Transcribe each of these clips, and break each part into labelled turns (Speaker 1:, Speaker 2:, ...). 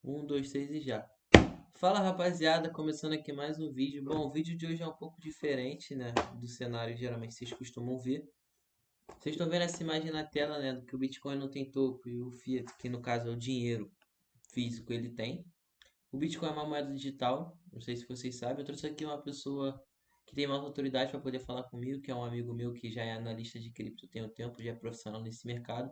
Speaker 1: Um, dois, três e já. Fala rapaziada, começando aqui mais um vídeo. Bom, o vídeo de hoje é um pouco diferente, né, do cenário que geralmente vocês costumam ver. Vocês estão vendo essa imagem na tela, né, do que o Bitcoin não tem topo e o Fiat, que no caso é o dinheiro físico, ele tem. O Bitcoin é uma moeda digital, não sei se vocês sabem. Eu trouxe aqui uma pessoa que tem mais autoridade para poder falar comigo, que é um amigo meu que já é analista de cripto tem um tempo, já é profissional nesse mercado.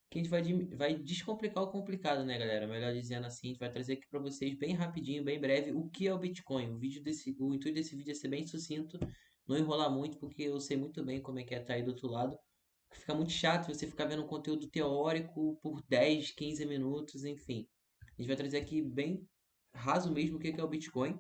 Speaker 1: Que a gente vai descomplicar o complicado, né, galera? Melhor dizendo assim, a gente vai trazer aqui para vocês bem rapidinho, bem breve, o que é o Bitcoin. O intuito desse vídeo é ser bem sucinto, não enrolar muito, porque eu sei muito bem como é que é estar aí do outro lado. Fica muito chato você ficar vendo um conteúdo teórico por 10, 15 minutos, enfim. A gente vai trazer aqui bem raso mesmo o que é o Bitcoin.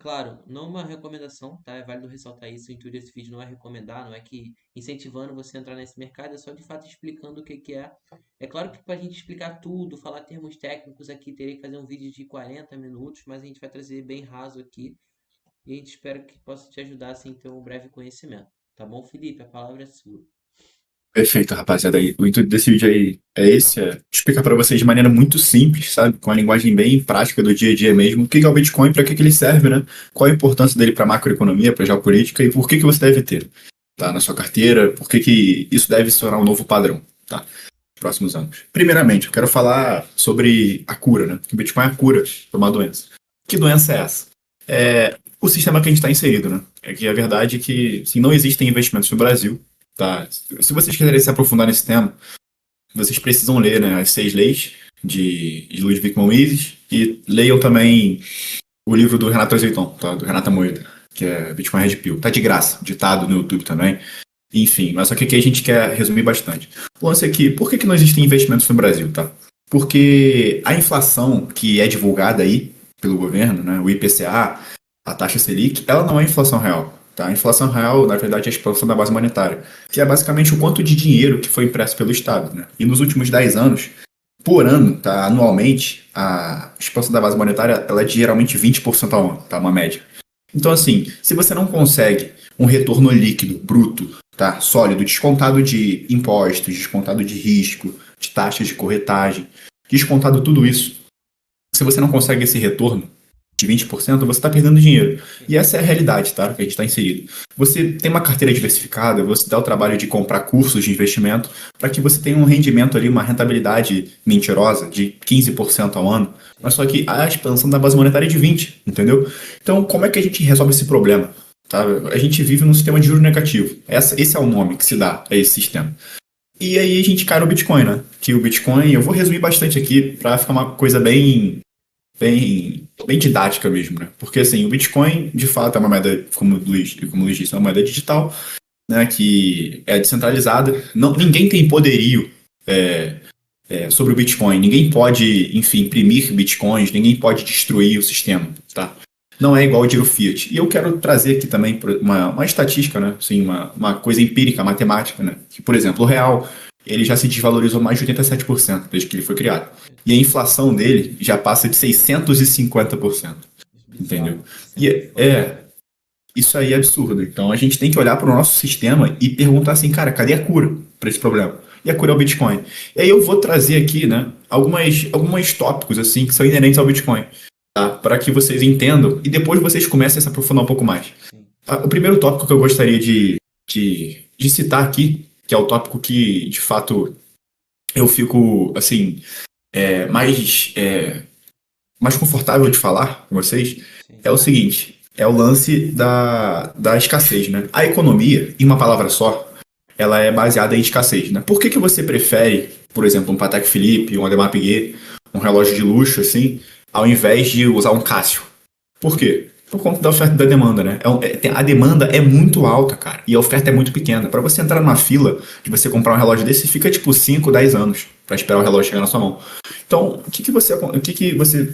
Speaker 1: Claro, não uma recomendação, tá? É válido ressaltar isso. O intuito desse vídeo não é recomendar, não é que incentivando você a entrar nesse mercado, é só de fato explicando o que é. É claro que para a gente explicar tudo, falar termos técnicos aqui, teria que fazer um vídeo de 40 minutos, mas a gente vai trazer bem raso aqui e a gente espera que possa te ajudar assim, a ter um breve conhecimento. Tá bom, Felipe? A palavra é sua.
Speaker 2: Perfeito, rapaziada. O intuito desse vídeo aí é esse, é explicar para vocês de maneira muito simples, sabe? Com a linguagem bem prática do dia a dia mesmo, o que é o Bitcoin, para que ele serve, né? Qual a importância dele para a macroeconomia, para a geopolítica e por que você deve ter, tá? Na sua carteira, por que isso deve se tornar um novo padrão, tá? Nos próximos anos. Primeiramente, eu quero falar sobre a cura, né? Que o Bitcoin é a cura para uma doença. Que doença é essa? É o sistema que a gente está inserido, né? É que a verdade é que, sim, não existem investimentos no Brasil. Tá. Se vocês quiserem se aprofundar nesse tema, vocês precisam ler, né, as 6 leis de Ludwig von Mises e leiam também o livro do Renato Azeitoun, tá? Do Renata Moeda, que é Bitcoin Red Pill. Tá de graça, ditado no YouTube também. Enfim, mas só que aqui a gente quer resumir bastante. O lance aqui, por que não existem investimentos no Brasil, tá? Porque a inflação que é divulgada aí pelo governo, né, o IPCA, a taxa Selic, ela não é inflação real. Tá? A inflação real, na verdade, é a expansão da base monetária, que é basicamente o quanto de dinheiro que foi impresso pelo Estado. Né? E nos últimos 10 anos, por ano, tá, anualmente, a expansão da base monetária ela é de geralmente 20% ao ano, tá? Uma média. Então, assim, se você não consegue um retorno líquido, bruto, tá? Sólido, descontado de impostos, descontado de risco, de taxas de corretagem, descontado tudo isso, se você não consegue esse retorno de 20%, você está perdendo dinheiro. E essa é a realidade, tá? Que a gente está inserido. Você tem uma carteira diversificada, você dá o trabalho de comprar cursos de investimento para que você tenha um rendimento ali, uma rentabilidade mentirosa de 15% ao ano, mas só que a expansão da base monetária é de 20%, entendeu? Então, como é que a gente resolve esse problema? Tá? A gente vive num sistema de juros negativo. Esse é o nome que se dá a esse sistema. E aí a gente cai no Bitcoin, né? Que o Bitcoin, eu vou resumir bastante aqui para ficar uma coisa bem didática mesmo, né? Porque assim, o Bitcoin, de fato, é uma moeda, como o Luiz disse, é uma moeda digital, né? Que é descentralizada. Não, ninguém tem poderio sobre o Bitcoin. Ninguém pode, enfim, imprimir Bitcoins, ninguém pode destruir o sistema, tá? Não é igual ao dinheiro fiat. E eu quero trazer aqui também uma estatística, né? Assim, uma coisa empírica, matemática, né? Que, por exemplo, o real, ele já se desvalorizou mais de 87% desde que ele foi criado. E a inflação dele já passa de 650%, entendeu?
Speaker 1: Bizarro.
Speaker 2: E isso aí é absurdo. Então a gente tem que olhar para o nosso sistema e perguntar assim, cara, cadê a cura para esse problema? E a cura é o Bitcoin. E aí eu vou trazer aqui, né, alguns tópicos assim que são inerentes ao Bitcoin, tá? Para que vocês entendam e depois vocês comecem a se aprofundar um pouco mais.
Speaker 1: Sim.
Speaker 2: O primeiro tópico que eu gostaria de citar aqui, que é o tópico que, de fato, eu fico, assim, mais confortável de falar com vocês,
Speaker 1: Sim.
Speaker 2: é o seguinte, é o lance da escassez, né? A economia, em uma palavra só, ela é baseada em escassez, né? Por que você prefere, por exemplo, um Patek Philippe, um Audemars Piguet, um relógio de luxo, assim, ao invés de usar um Casio? Por quê? Por conta da oferta e da demanda, né? A demanda é muito alta, cara, e a oferta é muito pequena. Para você entrar numa fila de você comprar um relógio desse, fica tipo 5, 10 anos para esperar o relógio chegar na sua mão. Então, o que que você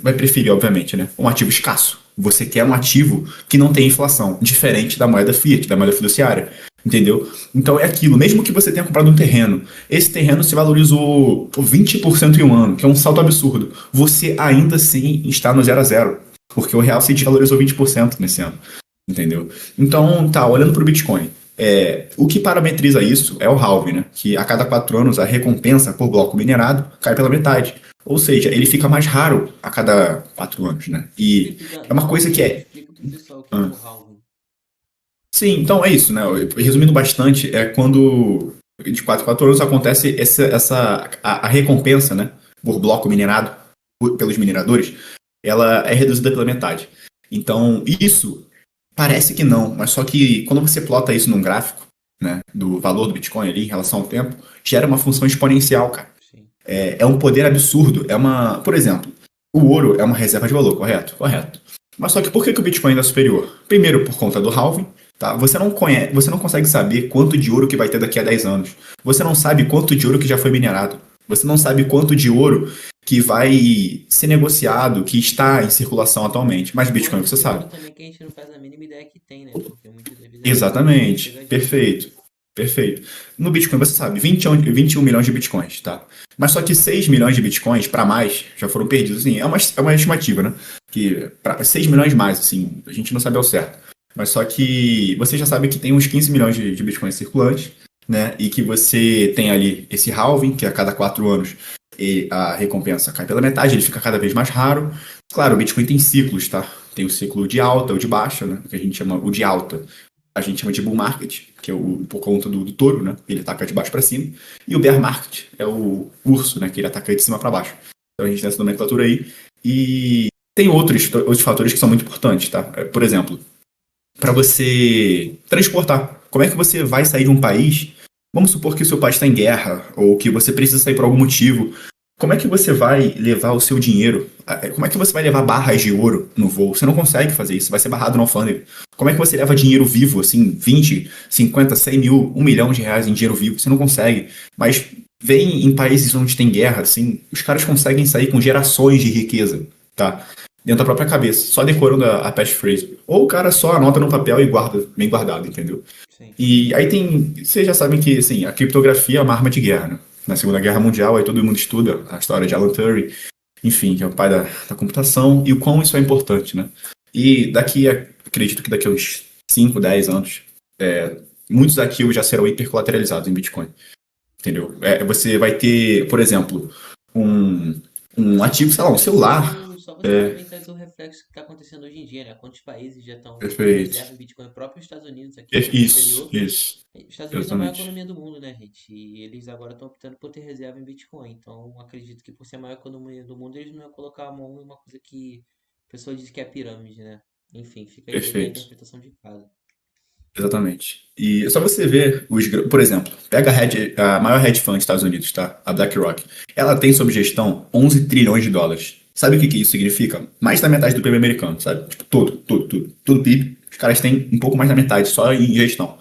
Speaker 2: vai preferir, obviamente, né? Um ativo escasso. Você quer um ativo que não tem inflação, diferente da moeda fiat, da moeda fiduciária. Entendeu? Então é aquilo, mesmo que você tenha comprado um terreno, esse terreno se valorizou 20% em um ano, que é um salto absurdo. Você ainda assim está no zero a zero, porque o real se desvalorizou 20% nesse ano. Entendeu? Então, tá, olhando para o Bitcoin. O que parametriza isso é o halving, né? Que a cada 4 anos a recompensa por bloco minerado cai pela metade. Ou seja, ele fica mais raro a cada 4 anos, né? E
Speaker 1: Felipe,
Speaker 2: é uma
Speaker 1: dá um
Speaker 2: coisa que
Speaker 1: exemplo,
Speaker 2: é.
Speaker 1: explica pro pessoal o que que é
Speaker 2: Ah,
Speaker 1: o halving.
Speaker 2: sim, então é isso, né? Resumindo bastante, é quando de 4 em 4 anos acontece a recompensa, né? Por bloco minerado, pelos mineradores, ela é reduzida pela metade. Então, isso parece que não, mas só que quando você plota isso num gráfico, né, do valor do Bitcoin ali em relação ao tempo, gera uma função exponencial, cara.
Speaker 1: Sim.
Speaker 2: É um poder absurdo. Por exemplo, o ouro é uma reserva de valor, correto? Correto. Mas só que por que que o Bitcoin ainda é superior? Primeiro, por conta do halving, tá? Você não consegue saber quanto de ouro que vai ter daqui a 10 anos. Você não sabe quanto de ouro que já foi minerado. Você não sabe quanto de ouro que vai ser negociado, que está em circulação atualmente. Mas
Speaker 1: E
Speaker 2: Bitcoin
Speaker 1: quanto
Speaker 2: você
Speaker 1: de
Speaker 2: sabe.
Speaker 1: ouro também que a gente não faz a mínima ideia que tem, né? Porque muitas das vezes é
Speaker 2: Exatamente.
Speaker 1: pegadinha.
Speaker 2: Perfeito. Perfeito. No Bitcoin, você sabe, 21 milhões de Bitcoins, tá? Mas só que 6 milhões de Bitcoins para mais já foram perdidos. Assim, é uma estimativa, né? Que para 6 milhões mais, assim, a gente não sabe ao certo. Mas só que você já sabe que tem uns 15 milhões de Bitcoins circulantes, né? E que você tem ali esse halving, que a cada 4 anos a recompensa cai pela metade, ele fica cada vez mais raro. Claro, o Bitcoin tem ciclos, tá? Tem o ciclo de alta, o de baixa, né? Que a gente chama o de alta a gente chama de bull market, que é por conta do touro, né? Ele ataca de baixo para cima. E o bear market é o urso, né? Que ele ataca de cima para baixo. Então a gente tem essa nomenclatura aí. E tem outros fatores que são muito importantes, tá? Por exemplo, para você transportar. Como é que você vai sair de um país? Vamos supor que o seu país está em guerra, ou que você precisa sair por algum motivo. Como é que você vai levar o seu dinheiro? Como é que você vai levar barras de ouro no voo? Você não consegue fazer isso, vai ser barrado na alfândega. Como é que você leva dinheiro vivo, assim, 20, 50, 100 mil, 1 milhão de reais em dinheiro vivo? Você não consegue. Mas vem em países onde tem guerra, assim, os caras conseguem sair com gerações de riqueza, tá? Dentro da própria cabeça, só decorando a passphrase. Ou o cara só anota no papel e guarda, bem guardado, entendeu?
Speaker 1: Sim.
Speaker 2: E aí vocês já sabem que, assim, a criptografia é uma arma de guerra, né? Na Segunda Guerra Mundial, aí todo mundo estuda a história de Alan Turing, enfim, que é o pai da computação, e o quão isso é importante, né? E acredito que daqui a uns 5, 10 anos, muitos ativos já serão hipercolateralizados em Bitcoin, entendeu? Você vai ter, por exemplo, um, um
Speaker 1: Só
Speaker 2: ativo,
Speaker 1: você
Speaker 2: sei lá, um
Speaker 1: analisar
Speaker 2: celular.
Speaker 1: o, só você também trazer o reflexo que está acontecendo hoje em dia, né? Quantos países já estão com
Speaker 2: Perfeito.
Speaker 1: reserva em Bitcoin? O próprio Estados Unidos aqui no
Speaker 2: Isso,
Speaker 1: hemisfério.
Speaker 2: isso,
Speaker 1: Os Estados Unidos é a maior
Speaker 2: exatamente.
Speaker 1: economia do mundo, né, gente? E eles agora estão optando por ter reserva em Bitcoin. Então, acredito que por ser a maior economia do mundo, eles não iam colocar a mão em uma coisa que a pessoa diz que é pirâmide, né? Enfim, fica aí da
Speaker 2: Perfeito.
Speaker 1: interpretação de cada.
Speaker 2: Exatamente. E é só você ver por exemplo, pega a maior hedge fund dos Estados Unidos, tá? A BlackRock. Ela tem sob gestão 11 trilhões de dólares. Sabe o que que isso significa? Mais da metade do PIB americano, sabe? Tipo, todo PIB. Os caras têm um pouco mais da metade só em gestão.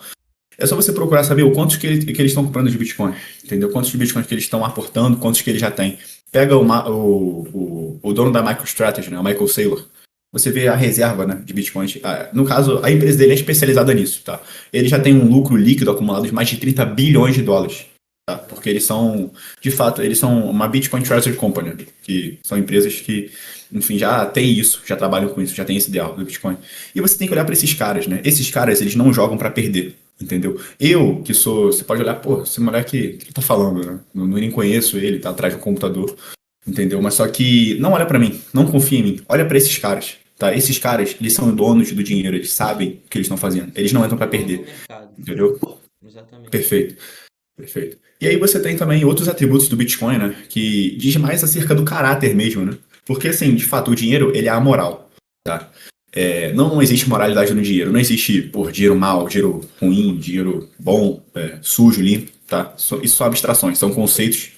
Speaker 2: É só você procurar saber o quantos que eles estão comprando de Bitcoin, entendeu? Quantos de Bitcoin que eles estão aportando, quantos que eles já têm. Pega o dono da MicroStrategy, né? O Michael Saylor. Você vê a reserva, né, de bitcoins. No caso, a empresa dele é especializada nisso, tá? Ele já tem um lucro líquido acumulado de mais de 30 bilhões de dólares, tá? Porque eles são, de fato, eles são uma Bitcoin Treasury Company, que são empresas que, enfim, já têm isso, já trabalham com isso, já têm esse ideal do Bitcoin. E você tem que olhar para esses caras, né? Esses caras, eles não jogam para perder, entendeu? Eu, que sou, você pode olhar, pô, esse moleque, o que ele tá falando, né? Eu nem conheço ele, tá atrás do computador. Entendeu? Mas só que não olha pra mim, não confia em mim, olha pra esses caras, tá? Esses caras, eles são donos do dinheiro, eles sabem o que eles estão fazendo, eles não entram pra
Speaker 1: Dono do
Speaker 2: perder,
Speaker 1: mercado.
Speaker 2: entendeu?
Speaker 1: Exatamente.
Speaker 2: Perfeito, perfeito. E aí você tem também outros atributos do Bitcoin, né? Que diz mais acerca do caráter mesmo, né? Porque assim, de fato, o dinheiro, ele é amoral, tá? Não existe moralidade no dinheiro, não existe, por dinheiro mal, dinheiro ruim, dinheiro bom, sujo, limpo, tá? Isso são abstrações, são conceitos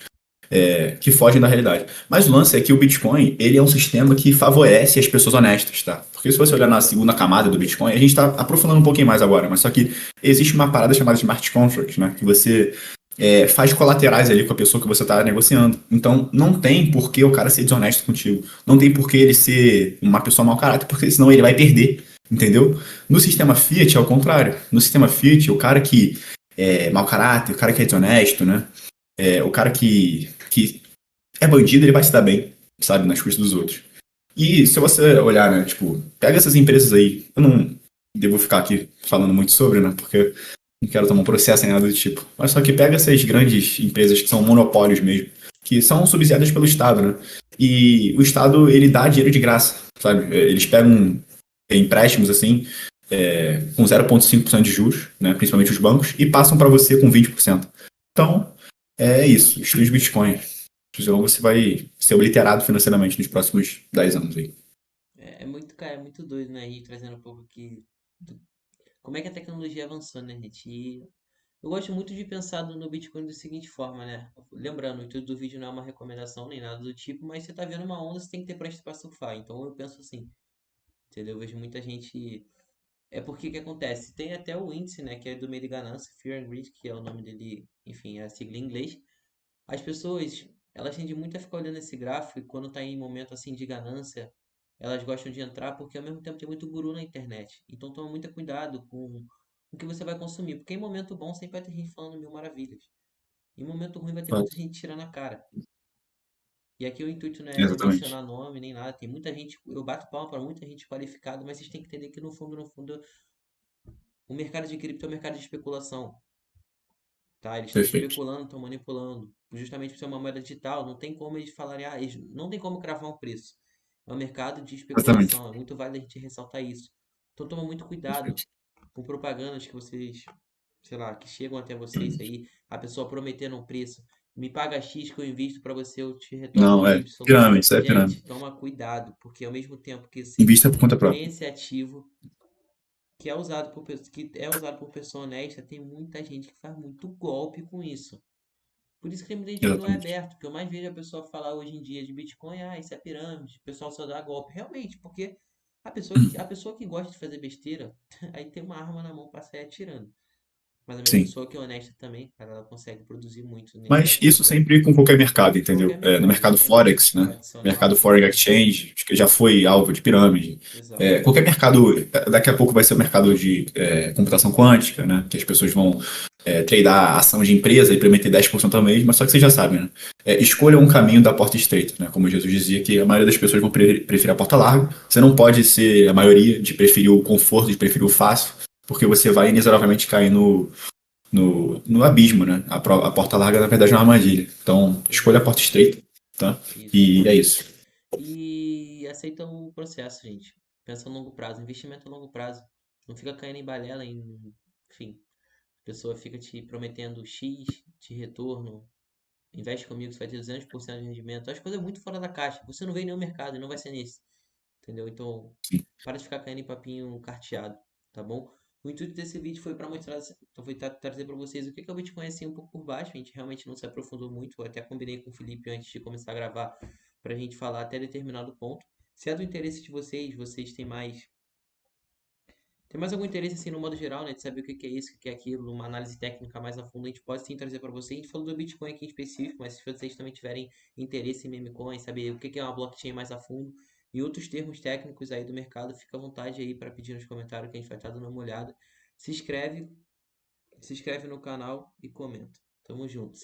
Speaker 2: que fogem da realidade. Mas o lance é que o Bitcoin, ele é um sistema que favorece as pessoas honestas, tá? Porque se você olhar na segunda camada do Bitcoin, a gente está aprofundando um pouquinho mais agora, mas só que existe uma parada chamada smart contract, né? Que você faz colaterais ali com a pessoa que você está negociando. Então, não tem por que o cara ser desonesto contigo. Não tem por que ele ser uma pessoa mau caráter, porque senão ele vai perder, entendeu? No sistema Fiat é o contrário. No sistema Fiat, o cara que é mau caráter, o cara que é desonesto, né? O cara que é bandido, ele vai se dar bem, sabe, nas custas dos outros. E se você olhar, né, tipo, pega essas empresas aí, eu não devo ficar aqui falando muito sobre, né, porque não quero tomar um processo nem nada do tipo, mas só que pega essas grandes empresas que são monopólios mesmo, que são subsidiadas pelo Estado, né? E o Estado, ele dá dinheiro de graça, sabe? Eles pegam empréstimos, assim, com 0,5% de juros, né? Principalmente os bancos, e passam para você com 20%. Então, é isso. Estude Bitcoin. Senão você vai ser obliterado financeiramente nos próximos 10 anos aí.
Speaker 1: É muito, cara, é muito doido, né? E trazendo um pouco aqui como é que a tecnologia avançou, né, gente? E eu gosto muito de pensar no Bitcoin da seguinte forma, né? Lembrando, o intuito do vídeo não é uma recomendação nem nada do tipo, mas você tá vendo uma onda, você tem que ter prancha para surfar. Então eu penso assim, entendeu? Eu vejo muita gente. É porque que acontece? Tem até o índice, né, que é do meio de ganância, Fear and Greed, que é o nome dele, enfim, é a sigla em inglês. As pessoas, elas tendem muito a ficar olhando esse gráfico e quando tá em momento assim de ganância, elas gostam de entrar porque ao mesmo tempo tem muito guru na internet. Então toma muito cuidado com o que você vai consumir, porque em momento bom sempre vai ter gente falando mil maravilhas. Em momento ruim vai ter muita
Speaker 2: Fato.
Speaker 1: gente tirando a cara. E aqui o intuito não é
Speaker 2: Exatamente.
Speaker 1: mencionar nome nem nada. Tem muita gente, eu bato palma para muita gente qualificada, mas vocês têm que entender que no fundo, o mercado de cripto é um mercado de especulação. Tá? Eles estão
Speaker 2: Perfeito.
Speaker 1: especulando, estão manipulando. Justamente por ser uma moeda digital, não tem como eles falarem, eles não tem como cravar um preço. É um mercado de
Speaker 2: Exatamente.
Speaker 1: especulação, é muito válido a gente ressaltar isso. Então toma muito cuidado
Speaker 2: Perfeito.
Speaker 1: com propagandas que vocês, sei lá, que chegam até vocês aí, a pessoa prometendo um preço. Me paga X que eu invisto para você, eu te retorno
Speaker 2: Não, é
Speaker 1: Y.
Speaker 2: pirâmide, isso é pirâmide.
Speaker 1: Gente, toma cuidado, porque ao mesmo tempo que assim,
Speaker 2: Invista por conta
Speaker 1: tem
Speaker 2: própria.
Speaker 1: esse ativo, que é usado por pessoa honesta, tem muita gente que faz muito golpe com isso. Por isso que tem muita gente que não é
Speaker 2: Exatamente.
Speaker 1: aberto, que eu mais vejo a pessoa falar hoje em dia de Bitcoin, isso é pirâmide, o pessoal só dá golpe. Realmente, porque a pessoa que gosta de fazer besteira, aí tem uma arma na mão pra sair atirando. Mas a minha
Speaker 2: Sim.
Speaker 1: pessoa que é honesta também, cara, ela consegue produzir muito nesse
Speaker 2: Mas isso
Speaker 1: ativo
Speaker 2: sempre com qualquer mercado,
Speaker 1: qualquer
Speaker 2: entendeu? No
Speaker 1: mercado,
Speaker 2: mercado
Speaker 1: exatamente.
Speaker 2: Forex, né?
Speaker 1: Tradicional,
Speaker 2: Mercado Forex Exchange, acho que já foi alvo de pirâmide.
Speaker 1: exato.
Speaker 2: Qualquer mercado, daqui a pouco vai ser o mercado de computação quântica, né? Que as pessoas vão tradar a ação de empresa e prometer 10% ao mês, mas só que vocês já sabem, né? Escolha um caminho da porta estreita, né? Como Jesus dizia, que a maioria das pessoas vão preferir a porta larga. Você não pode ser a maioria de preferir o conforto, de preferir o fácil, porque você vai inexoravelmente cair no abismo, né? A porta larga, na verdade, é uma armadilha. Então, escolha a porta
Speaker 1: Exatamente.
Speaker 2: estreita, tá?
Speaker 1: Isso.
Speaker 2: E é isso.
Speaker 1: E aceita o processo, gente. Pensa a longo prazo. Investimento a longo prazo. Não fica caindo em balela, enfim. A pessoa fica te prometendo X de retorno. Investe comigo, você vai ter 200% de rendimento. As coisas muito fora da caixa. Você não vê em nenhum mercado e não vai ser nesse. Entendeu? Então, para de ficar caindo em papinho carteado, tá bom? O intuito desse vídeo foi para mostrar, então foi trazer para vocês o que é o Bitcoin assim um pouco por baixo. A gente realmente não se aprofundou muito. Eu até combinei com o Felipe antes de começar a gravar para a gente falar até determinado ponto. Se é do interesse de vocês tem mais algum interesse assim no modo geral, né, de saber o que é isso, o que é aquilo, uma análise técnica mais a fundo, a gente pode sim trazer para vocês. A gente falou do Bitcoin aqui em específico, mas se vocês também tiverem interesse em meme coin, saber o que é uma blockchain mais a fundo e outros termos técnicos aí do mercado, fica à vontade aí para pedir nos comentários que a gente vai estar dando uma olhada. Se inscreve, se inscreve no canal e comenta. Tamo junto.